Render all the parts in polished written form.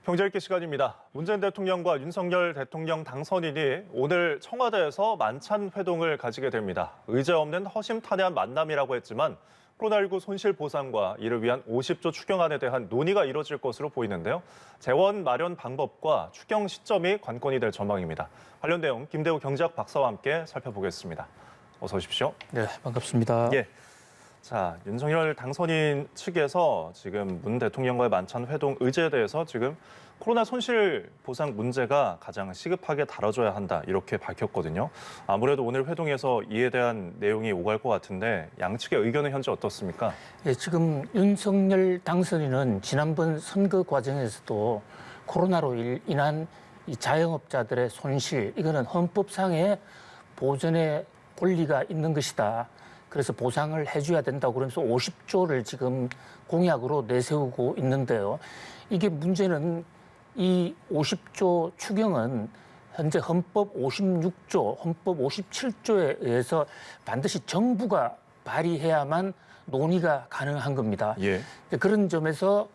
경제 읽기 시간입니다. 문재인 대통령과 윤석열 대통령 당선인이 오늘 청와대에서 만찬 회동을 가지게 됩니다. 의제 없는 허심탄회한 만남이라고 했지만 코로나19 손실 보상과 이를 위한 50조 추경안에 대한 논의가 이뤄질 것으로 보이는데요. 재원 마련 방법과 추경 시점이 관건이 될 전망입니다. 관련 내용 김대우 경제학 박사와 함께 살펴보겠습니다. 어서 오십시오. 네, 반갑습니다. 예. 자, 윤석열 당선인 측에서 지금 문 대통령과의 만찬 회동 의제에 대해서 지금 코로나 손실 보상 문제가 가장 시급하게 다뤄져야 한다 이렇게 밝혔거든요. 아무래도 오늘 회동에서 이에 대한 내용이 오갈 것 같은데 양측의 의견은 현재 어떻습니까? 네, 지금 윤석열 당선인은 지난번 선거 과정에서도 코로나로 인한 이 자영업자들의 손실, 이거는 헌법상의 보전의 권리가 있는 것이다. 그래서 보상을 해줘야 된다고 그러면서 50조를 지금 공약으로 내세우고 있는데요. 이게 문제는 이 50조 추경은 현재 헌법 56조, 헌법 57조에 의해서 반드시 정부가 발의해야만 논의가 가능한 겁니다. 예. 그런 점에서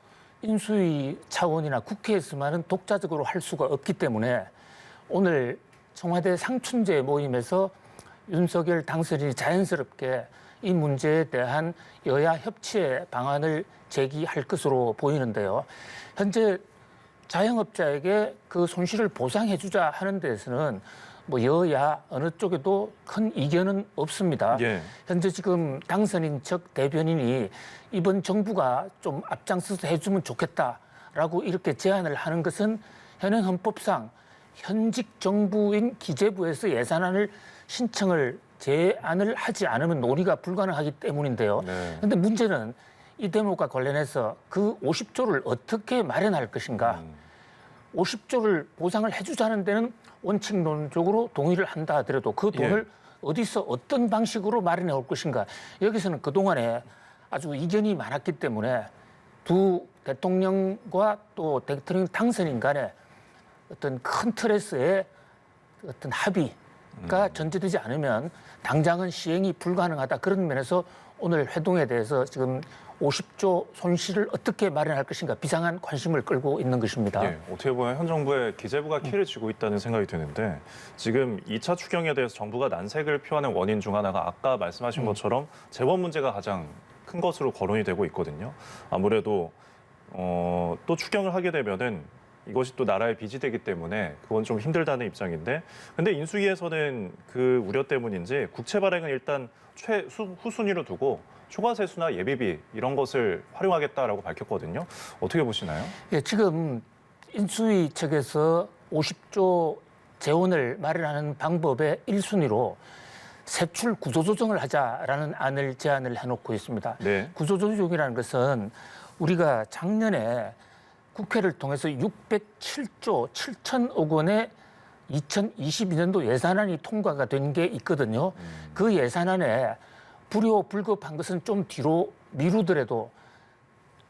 인수위 차원이나 국회에서만은 독자적으로 할 수가 없기 때문에 오늘 청와대 상춘제 모임에서 윤석열 당선인이 자연스럽게 이 문제에 대한 여야 협치의 방안을 제기할 것으로 보이는데요. 현재 자영업자에게 그 손실을 보상해주자 하는 데에서는 뭐 여야 어느 쪽에도 큰 이견은 없습니다. 예. 현재 지금 당선인 측 대변인이 이번 정부가 좀 앞장서서 해주면 좋겠다라고 이렇게 제안을 하는 것은 현행 헌법상 현직 정부인 기재부에서 예산안을 신청을 제안을 하지 않으면 논의가 불가능하기 때문인데요. 그런데 문제는 이 대목과 관련해서 그 50조를 어떻게 마련할 것인가. 50조를 보상을 해주자는 데는 원칙론적으로 동의를 한다 하더라도 그 돈을 어디서 어떤 방식으로 마련해 올 것인가. 여기서는 그동안에 아주 이견이 많았기 때문에 두 대통령과 또 대통령 당선인 간에 어떤 큰 틀에서의 어떤 합의가 전제되지 않으면 당장은 시행이 불가능하다. 그런 면에서 오늘 회동에 대해서 지금 50조 손실을 어떻게 마련할 것인가 비상한 관심을 끌고 있는 것입니다. 예, 어떻게 보면 현 정부의 기재부가 키를 쥐고 있다는 생각이 드는데 지금 2차 추경에 대해서 정부가 난색을 표하는 원인 중 하나가 아까 말씀하신 것처럼 재원 문제가 가장 큰 것으로 거론이 되고 있거든요. 아무래도 또 추경을 하게 되면은 이것이 또 나라의 빚이 되기 때문에 그건 좀 힘들다는 입장인데 근데 인수위에서는 그 우려 때문인지 국채 발행은 일단 후순위로 두고 초과세수나 예비비 이런 것을 활용하겠다라고 밝혔거든요. 어떻게 보시나요? 예, 지금 인수위 측에서 50조 재원을 마련하는 방법의 1순위로 세출 구조조정을 하자라는 안을 제안을 해놓고 있습니다. 네. 구조조정이라는 것은 우리가 작년에 국회를 통해서 607조 7천억 원의 2022년도 예산안이 통과가 된 게 있거든요. 그 예산안에 불효불급한 것은 좀 뒤로 미루더라도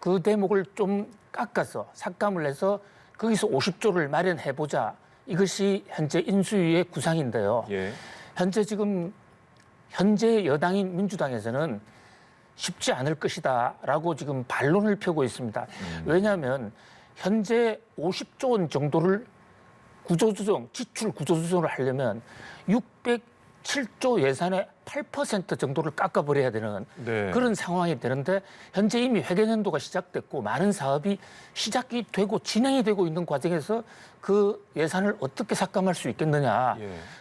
그 대목을 좀 깎아서 삭감을 해서 거기서 50조를 마련해보자. 이것이 현재 인수위의 구상인데요. 예. 현재 여당인 민주당에서는 쉽지 않을 것이다라고 지금 반론을 펴고 있습니다. 왜냐하면 현재 50조 원 정도를 구조조정, 지출 구조조정을 하려면 607조 예산의 8% 정도를 깎아버려야 되는 그런 상황이 되는데 현재 이미 회계연도가 시작됐고 많은 사업이 시작이 되고 진행이 되고 있는 과정에서 그 예산을 어떻게 삭감할 수 있겠느냐.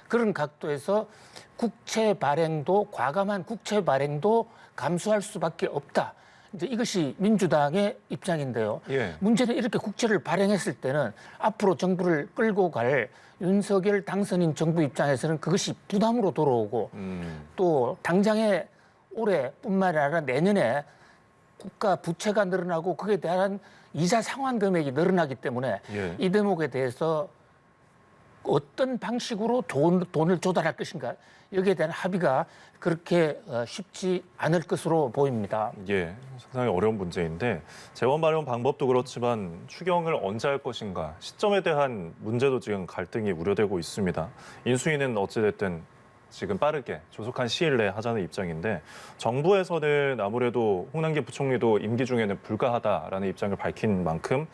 그런 각도에서 국채 발행도 과감한 국채 발행도 감수할 수밖에 없다. 이제 이것이 민주당의 입장인데요. 문제는 이렇게 국채를 발행했을 때는 앞으로 정부를 끌고 갈 윤석열 당선인 정부 입장에서는 그것이 부담으로 돌아오고 또 당장에 올해뿐만 아니라 내년에 국가 부채가 늘어나고 그에 대한 이자 상환 금액이 늘어나기 때문에 이 대목에 대해서 어떤 방식으로 돈을 조달할 것인가 여기에 대한 합의가 그렇게 쉽지 않을 것으로 보입니다. 예, 상당히 어려운 문제인데 재원 마련 방법도 그렇지만 추경을 언제 할 것인가 시점에 대한 문제도 지금 갈등이 우려되고 있습니다. 인수위는 어찌됐든 지금 빠르게 조속한 시일 내에 하자는 입장인데 정부에서는 아무래도 홍남기 부총리도 임기 중에는 불가하다라는 입장을 밝힌 만큼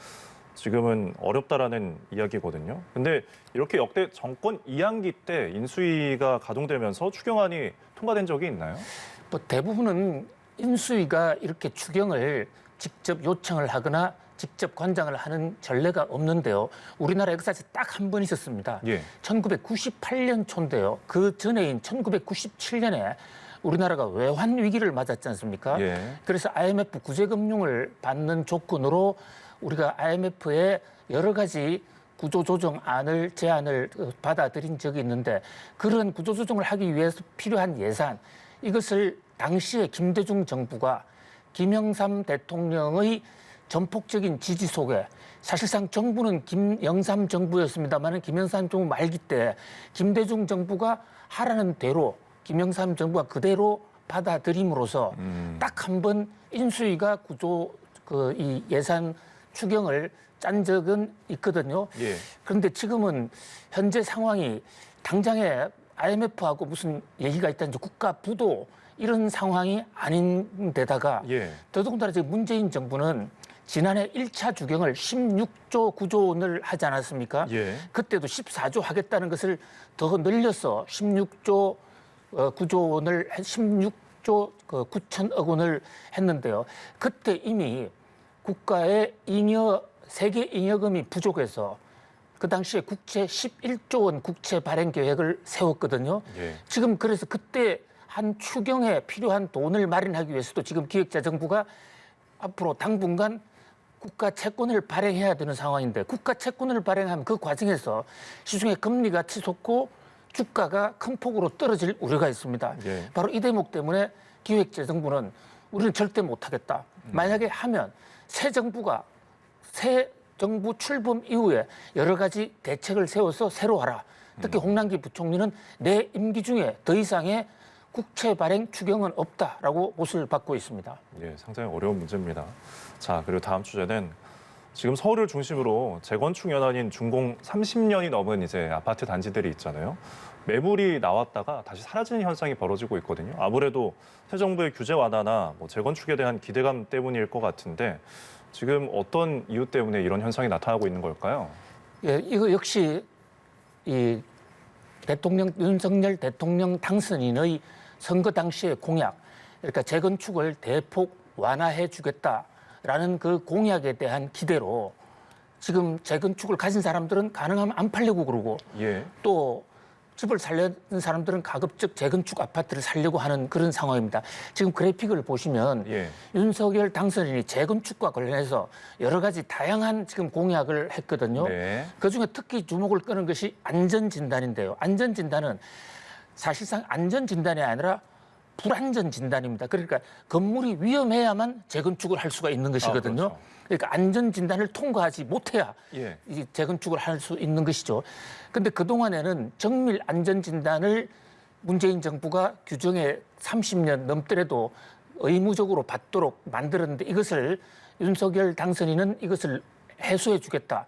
지금은 어렵다라는 이야기거든요. 근데 이렇게 역대 정권 2학기 때 인수위가 가동되면서 추경안이 통과된 적이 있나요? 뭐 대부분은 인수위가 이렇게 추경을 직접 요청을 하거나 직접 관장을 하는 전례가 없는데요. 우리나라 역사에서 딱 한 번 있었습니다. 예. 1998년 초인데요. 그 전해인 1997년에 우리나라가 외환 위기를 맞았지 않습니까? 예. 그래서 IMF 구제금융을 받는 조건으로 우리가 IMF의 여러 가지 구조조정안을 제안을 받아들인 적이 있는데 그런 구조조정을 하기 위해서 필요한 예산 이것을 당시에 김대중 정부가 김영삼 대통령의 전폭적인 지지 속에 사실상 정부는 김영삼 정부였습니다만 김영삼 정부 말기 때 김대중 정부가 하라는 대로 김영삼 정부가 그대로 받아들임으로써 딱 한 번 인수위가 이 예산 추경을 짠 적은 있거든요. 예. 그런데 지금은 현재 상황이 당장에 IMF하고 무슨 얘기가 있다든지 국가 부도 이런 상황이 아닌데다가 예. 더더군다나 지금 문재인 정부는 지난해 1차 추경을 16조 9조 원을 하지 않았습니까? 예. 그때도 14조 하겠다는 것을 더 늘려서 16조 9조 원을 16조 9천억 원을 했는데요. 그때 이미 국가의 세계 잉여금이 부족해서 그 당시에 국채 11조 원 국채 발행 계획을 세웠거든요. 예. 지금 그래서 그때 한 추경에 필요한 돈을 마련하기 위해서도 지금 기획재정부가 앞으로 당분간 국가 채권을 발행해야 되는 상황인데 국가 채권을 발행하면 그 과정에서 시중의 금리가 치솟고 주가가 큰 폭으로 떨어질 우려가 있습니다. 예. 바로 이 대목 때문에 기획재정부는 우리는 절대 못하겠다. 만약에 하면 새 정부 출범 이후에 여러 가지 대책을 세워서 새로 하라. 특히 홍남기 부총리는 내 임기 중에 더 이상의 국채 발행 추경은 없다라고 못을 받고 있습니다. 예, 상당히 어려운 문제입니다. 자, 그리고 다음 주제는 지금 서울을 중심으로 재건축 연한인 준공 30년이 넘은 이제 아파트 단지들이 있잖아요. 매물이 나왔다가 다시 사라지는 현상이 벌어지고 있거든요. 아무래도 새 정부의 규제 완화나 재건축에 대한 기대감 때문일 것 같은데 지금 어떤 이유 때문에 이런 현상이 나타나고 있는 걸까요? 예, 이거 역시 이 윤석열 대통령 당선인의 선거 당시의 공약, 그러니까 재건축을 대폭 완화해 주겠다라는 그 공약에 대한 기대로 지금 재건축을 가진 사람들은 가능하면 안 팔려고 그러고 예. 또 집을 살려는 사람들은 가급적 재건축 아파트를 살려고 하는 그런 상황입니다. 지금 그래픽을 보시면 예. 윤석열 당선인이 재건축과 관련해서 여러 가지 다양한 지금 공약을 했거든요. 네. 그중에 특히 주목을 끄는 것이 안전진단인데요. 안전진단은 사실상 안전진단이 아니라 불안전진단입니다. 그러니까 건물이 위험해야만 재건축을 할 수가 있는 것이거든요. 그렇죠. 그러니까 안전진단을 통과하지 못해야 예. 이 재건축을 할 수 있는 것이죠. 그런데 그동안에는 정밀 안전진단을 문재인 정부가 규정에 30년 넘더라도 의무적으로 받도록 만들었는데 이것을 윤석열 당선인은 이것을 해소해 주겠다.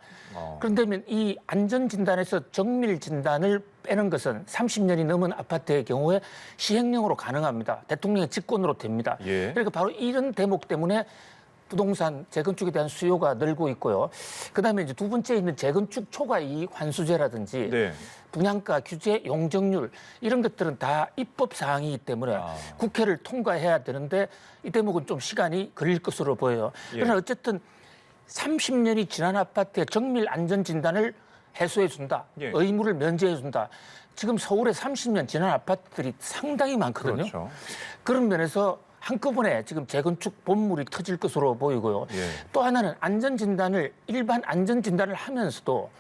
그런데 이 안전진단에서 정밀진단을 빼는 것은 30년이 넘은 아파트의 경우에 시행령으로 가능합니다. 대통령의 직권으로 됩니다. 예. 그러니까 바로 이런 대목 때문에 부동산 재건축에 대한 수요가 늘고 있고요. 그다음에 이제 두 번째 있는 재건축 초과 이익 환수제라든지 네. 분양가 규제 용적률 이런 것들은 다 입법 사항이기 때문에 국회를 통과해야 되는데 이 대목은 좀 시간이 걸릴 것으로 보여요. 그러나 어쨌든 30년이 지난 아파트의 정밀 안전 진단을 해소해 준다. 예. 의무를 면제해 준다. 지금 서울에 30년 지난 아파트들이 상당히 많거든요. 그렇죠. 그런 면에서 한꺼번에 지금 재건축 본물이 터질 것으로 보이고요. 예. 또 하나는 안전진단을 일반 안전진단을 하면서도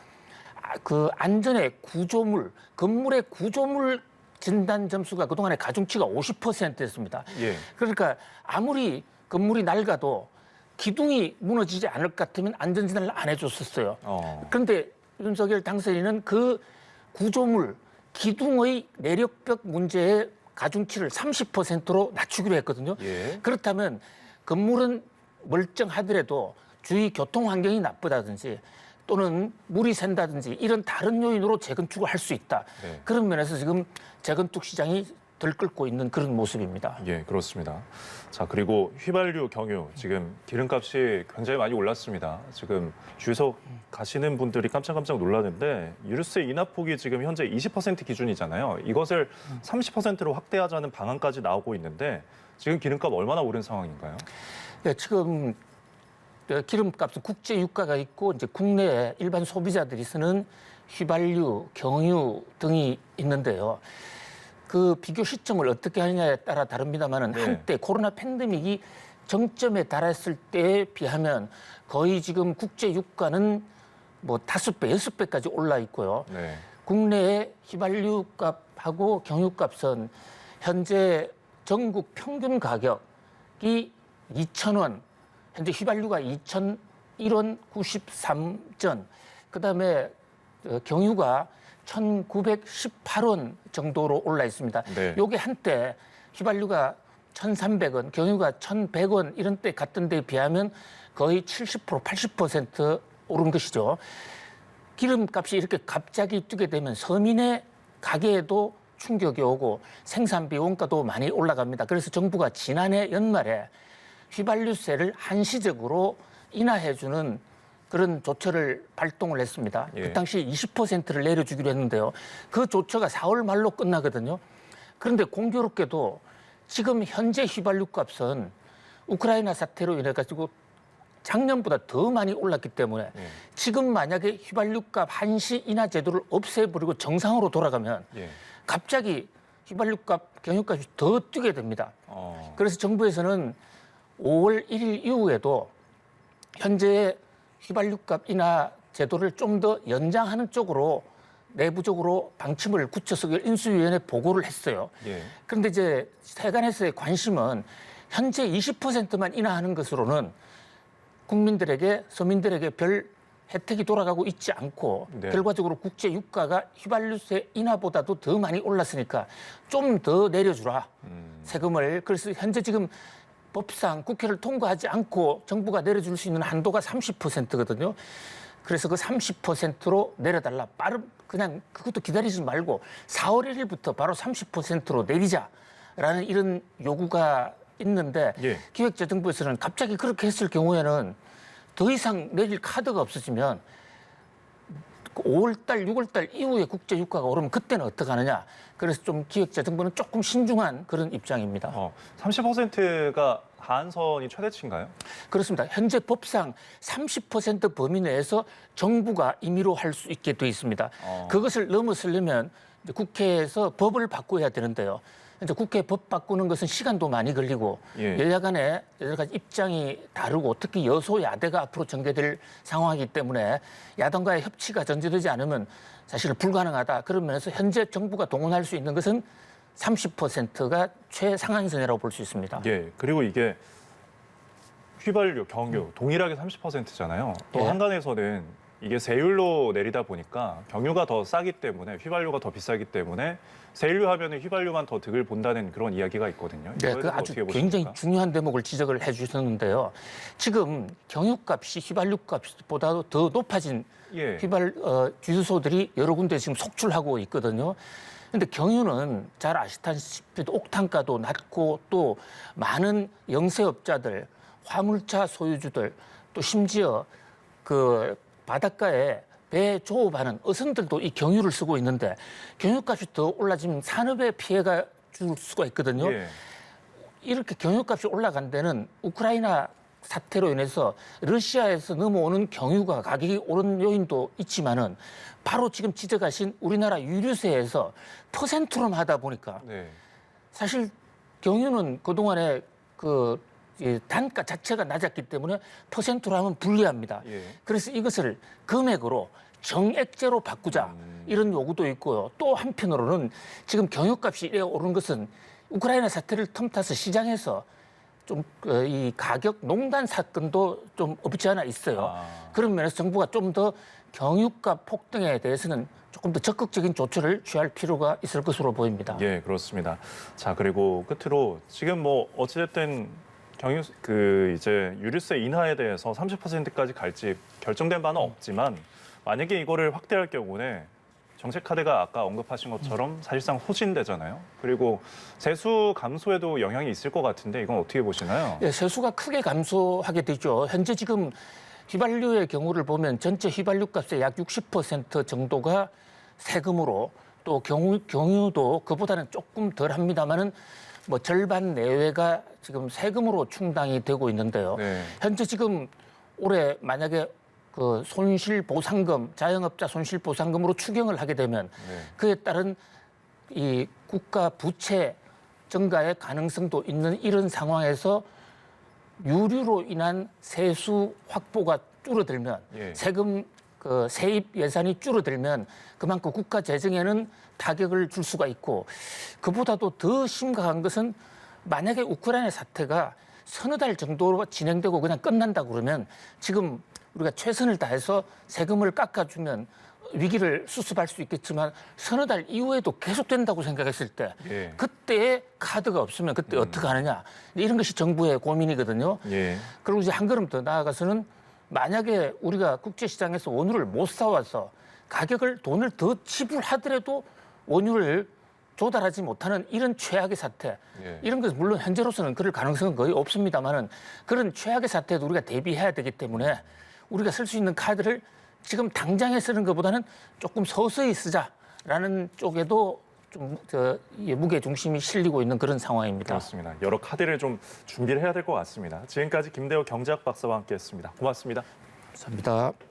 그 안전의 구조물, 건물의 구조물 진단 점수가 그동안에 가중치가 50%였습니다. 예. 그러니까 아무리 건물이 낡아도 기둥이 무너지지 않을 것 같으면 안전진단을 안 해줬었어요. 그런데 윤석열 당선인은 그 구조물, 기둥의 내력벽 문제에 가중치를 30%로 낮추기로 했거든요. 예. 그렇다면 건물은 멀쩡하더라도 주위 교통 환경이 나쁘다든지 또는 물이 샌다든지 이런 다른 요인으로 재건축을 할 수 있다. 네. 그런 면에서 지금 재건축 시장이 들끓고 있는 그런 모습입니다. 예, 그렇습니다. 자, 그리고 휘발유, 경유 지금 기름값이 굉장히 많이 올랐습니다. 지금 주유소 가시는 분들이 깜짝깜짝 놀라는데 유류세 인하폭이 지금 현재 20% 기준이잖아요. 이것을 30%로 확대하자는 방안까지 나오고 있는데 지금 기름값 얼마나 오른 상황인가요? 네, 지금 기름값은 국제 유가가 있고 이제 국내에 일반 소비자들이 쓰는 휘발유, 경유 등이 있는데요. 그 비교 시점을 어떻게 하느냐에 따라 다릅니다만은 네. 한때 코로나 팬데믹이 정점에 달했을 때에 비하면 거의 지금 국제 유가는 뭐 5배, 6배까지 올라 있고요. 네. 국내의 휘발유 값하고 경유 값은 현재 전국 평균 가격이 2,000원, 현재 휘발유가 2,001원 93전, 그다음에 경유가 1,918원 정도로 올라 있습니다. 네. 요게 한때 휘발유가 1,300원, 경유가 1,100원 이런 때 갔던 데에 비하면 거의 70%, 80% 오른 것이죠. 기름값이 이렇게 갑자기 뛰게 되면 서민의 가게에도 충격이 오고 생산비 원가도 많이 올라갑니다. 그래서 정부가 지난해 연말에 휘발유세를 한시적으로 인하해주는 그런 조처를 발동을 했습니다. 예. 그 당시 20%를 내려주기로 했는데요. 그 조처가 4월 말로 끝나거든요. 그런데 공교롭게도 지금 현재 휘발유 값은 우크라이나 사태로 인해 가지고 작년보다 더 많이 올랐기 때문에 예. 지금 만약에 휘발유값 한시 인하 제도를 없애버리고 정상으로 돌아가면 예. 갑자기 휘발유값, 경유값이 더 뛰게 됩니다. 그래서 정부에서는 5월 1일 이후에도 현재의 휘발유값 인하 제도를 좀 더 연장하는 쪽으로 내부적으로 방침을 굳혀서 인수위원회에 보고를 했어요. 예. 그런데 이제 세간에서의 관심은 현재 20%만 인하하는 것으로는 국민들에게, 서민들에게 별 혜택이 돌아가고 있지 않고 네. 결과적으로 국제 유가가 휘발유세 인하보다도 더 많이 올랐으니까 좀 더 내려주라 세금을. 그래서 현재 지금 법상 국회를 통과하지 않고 정부가 내려줄 수 있는 한도가 30%거든요. 그래서 그 30%로 내려달라. 그냥 그것도 기다리지 말고 4월 1일부터 바로 30%로 내리자라는 이런 요구가 있는데 예. 기획재정부에서는 갑자기 그렇게 했을 경우에는 더 이상 내릴 카드가 없어지면 5월달, 6월달 이후에 국제 유가가 오르면 그때는 어떻게 하느냐. 그래서 좀 기획재정부는 조금 신중한 그런 입장입니다. 30%가 하한선이 최대치인가요? 그렇습니다. 현재 법상 30% 범위 내에서 정부가 임의로 할 수 있게 돼 있습니다. 그것을 넘어서려면 이제 국회에서 법을 바꿔야 되는데요. 이제 국회 법 바꾸는 것은 시간도 많이 걸리고 예. 여야 간에 여러 가지 입장이 다르고 특히 여소야대가 앞으로 전개될 상황이기 때문에 야당과의 협치가 전제되지 않으면 사실 불가능하다. 그런 면에서 현재 정부가 동원할 수 있는 것은 30%가 최상한선이라고 볼 수 있습니다. 예. 그리고 이게 휘발유, 경유 동일하게 30%잖아요. 또 예. 한간에서는 이게 세율로 내리다 보니까 경유가 더 싸기 때문에 휘발유가 더 비싸기 때문에 세율로 하면은 휘발유만 더 득을 본다는 그런 이야기가 있거든요. 네, 이거에 그 대해서 아주 어떻게 굉장히 보십니까? 중요한 대목을 지적을 해주셨는데요. 지금 경유값이 휘발유값보다도 더 높아진 예. 주유소들이 여러 군데 지금 속출하고 있거든요. 근데 경유는 잘 아시다시피 옥탄가도 낮고 또 많은 영세업자들, 화물차 소유주들 또 심지어 그 바닷가에 배 조업하는 어선들도 이 경유를 쓰고 있는데 경유값이 더 올라지면 산업에 피해가 줄 수가 있거든요. 예. 이렇게 경유값이 올라간 데는 우크라이나 사태로 인해서 러시아에서 넘어오는 경유가 가격이 오른 요인도 있지만은 바로 지금 지적하신 우리나라 유류세에서 퍼센트로 하다 보니까 네. 사실 경유는 그동안에 그 단가 자체가 낮았기 때문에 퍼센트로 하면 불리합니다. 예. 그래서 이것을 금액으로 정액제로 바꾸자 이런 요구도 있고요. 또 한편으로는 지금 경유값이 이래 오른 것은 우크라이나 사태를 틈타서 시장에서 좀 이 가격 농단 사건도 좀 없지 않아 있어요. 그런 면에서 정부가 좀 더 경유값 폭등에 대해서는 조금 더 적극적인 조처를 취할 필요가 있을 것으로 보입니다. 예, 그렇습니다. 자, 그리고 끝으로 지금 뭐 어찌됐든 이제 유류세 인하에 대해서 30%까지 갈지 결정된 바는 없지만 만약에 이거를 확대할 경우에 정책 카드가 아까 언급하신 것처럼 사실상 소진되잖아요. 그리고 세수 감소에도 영향이 있을 것 같은데 이건 어떻게 보시나요? 예, 세수가 크게 감소하게 되죠. 현재 지금 휘발유의 경우를 보면 전체 휘발유 값의 약 60% 정도가 세금으로 또 경유도 그보다는 조금 덜 합니다만은 뭐 절반 내외가 지금 세금으로 충당이 되고 있는데요. 네. 현재 지금 올해 만약에 그 손실보상금, 자영업자 손실보상금으로 추경을 하게 되면 네. 그에 따른 이 국가 부채 증가의 가능성도 있는 이런 상황에서 유류로 인한 세수 확보가 줄어들면 예. 세금 그 세입 예산이 줄어들면 그만큼 국가 재정에는 타격을 줄 수가 있고 그보다도 더 심각한 것은 만약에 우크라이나 사태가 서너 달 정도로 진행되고 그냥 끝난다 그러면 지금 우리가 최선을 다해서 세금을 깎아주면 위기를 수습할 수 있겠지만 서너 달 이후에도 계속된다고 생각했을 때 예. 그때 카드가 없으면 그때 어떻게 하느냐 이런 것이 정부의 고민이거든요. 예. 그리고 이제 한 걸음 더 나아가서는 만약에 우리가 국제시장에서 원유를 못 사와서 가격을 돈을 더 지불하더라도 원유를 조달하지 못하는 이런 최악의 사태 예. 이런 것 물론 현재로서는 그럴 가능성은 거의 없습니다만은 그런 최악의 사태에도 우리가 대비해야 되기 때문에 우리가 쓸 수 있는 카드를 지금 당장에 쓰는 것보다는 조금 서서히 쓰자라는 쪽에도 좀 무게 중심이 실리고 있는 그런 상황입니다. 그렇습니다. 여러 카드를 좀 준비를 해야 될 것 같습니다. 지금까지 김대호 경제학 박사와 함께했습니다. 고맙습니다. 감사합니다.